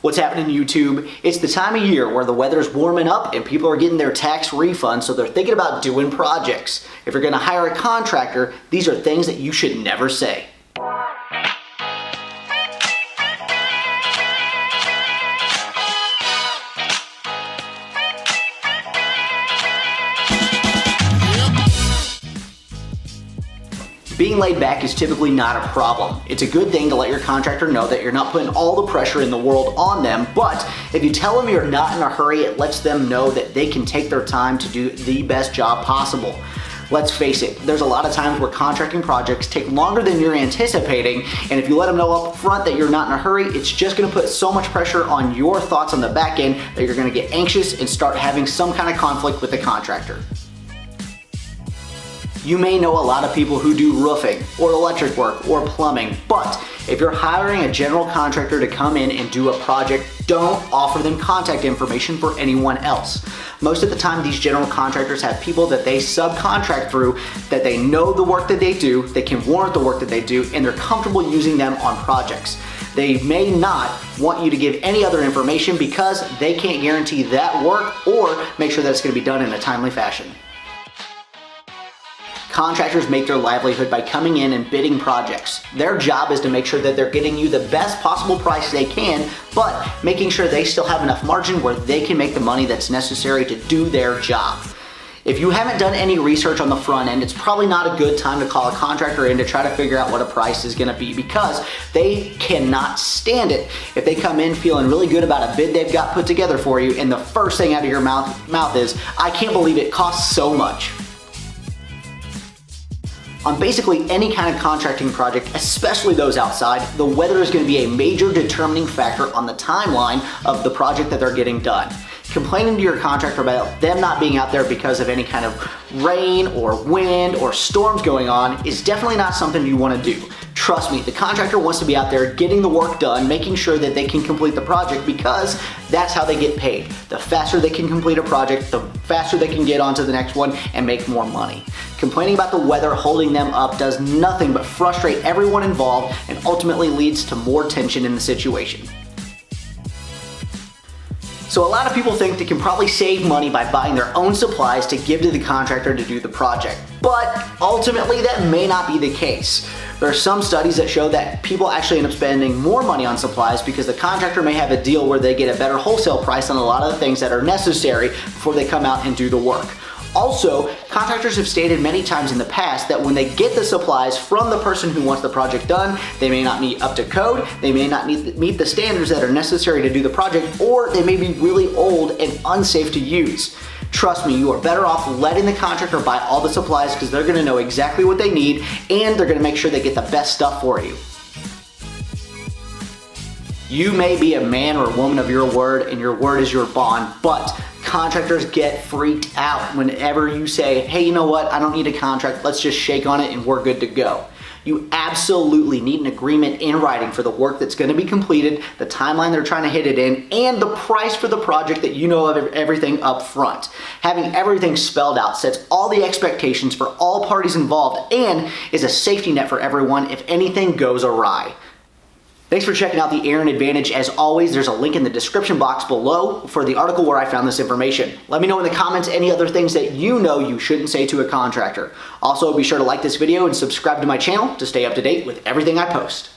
What's happening YouTube? It's the time of year where the weather's warming up and people are getting their tax refunds, so they're thinking about doing projects. If you're gonna hire a contractor, these are things that you should never say. Being laid back is typically not a problem. It's a good thing to let your contractor know that you're not putting all the pressure in the world on them, but if you tell them you're not in a hurry, it lets them know that they can take their time to do the best job possible. Let's face it, there's a lot of times where contracting projects take longer than you're anticipating, and if you let them know up front that you're not in a hurry, it's just gonna put so much pressure on your thoughts on the back end that you're gonna get anxious and start having some kind of conflict with the contractor. You may know a lot of people who do roofing or electric work or plumbing, but if you're hiring a general contractor to come in and do a project, don't offer them contact information for anyone else. Most of the time, these general contractors have people that they subcontract through, that they know the work that they do, they can warrant the work that they do, and they're comfortable using them on projects. They may not want you to give any other information because they can't guarantee that work or make sure that it's going to be done in a timely fashion. Contractors make their livelihood by coming in and bidding projects. Their job is to make sure that they're getting you the best possible price they can, but making sure they still have enough margin where they can make the money that's necessary to do their job. If you haven't done any research on the front end, it's probably not a good time to call a contractor in to try to figure out what a price is gonna be, because they cannot stand it if they come in feeling really good about a bid they've got put together for you and the first thing out of your mouth is, "I can't believe it costs so much." On basically any kind of contracting project, especially those outside, the weather is going to be a major determining factor on the timeline of the project that they're getting done. Complaining to your contractor about them not being out there because of any kind of rain or wind or storms going on is definitely not something you want to do. Trust me, the contractor wants to be out there getting the work done, making sure that they can complete the project, because that's how they get paid. The faster they can complete a project, the faster they can get on to the next one and make more money. Complaining about the weather holding them up does nothing but frustrate everyone involved and ultimately leads to more tension in the situation. So a lot of people think they can probably save money by buying their own supplies to give to the contractor to do the project. But ultimately that may not be the case. There are some studies that show that people actually end up spending more money on supplies because the contractor may have a deal where they get a better wholesale price on a lot of the things that are necessary before they come out and do the work. Also, contractors have stated many times in the past that when they get the supplies from the person who wants the project done, they may not meet up to code, they may not meet the standards that are necessary to do the project, or they may be really old and unsafe to use. Trust me, you are better off letting the contractor buy all the supplies because they're going to know exactly what they need and they're going to make sure they get the best stuff for you. You may be a man or a woman of your word and your word is your bond, but contractors get freaked out whenever you say, "Hey, you know what? I don't need a contract. Let's just shake on it and we're good to go." You absolutely need an agreement in writing for the work that's going to be completed, the timeline they're trying to hit it in, and the price for the project that you know of everything up front. Having everything spelled out sets all the expectations for all parties involved and is a safety net for everyone if anything goes awry. Thanks for checking out the Aaron Advantage. As always, there's a link in the description box below for the article where I found this information. Let me know in the comments any other things that you know you shouldn't say to a contractor. Also, be sure to like this video and subscribe to my channel to stay up to date with everything I post.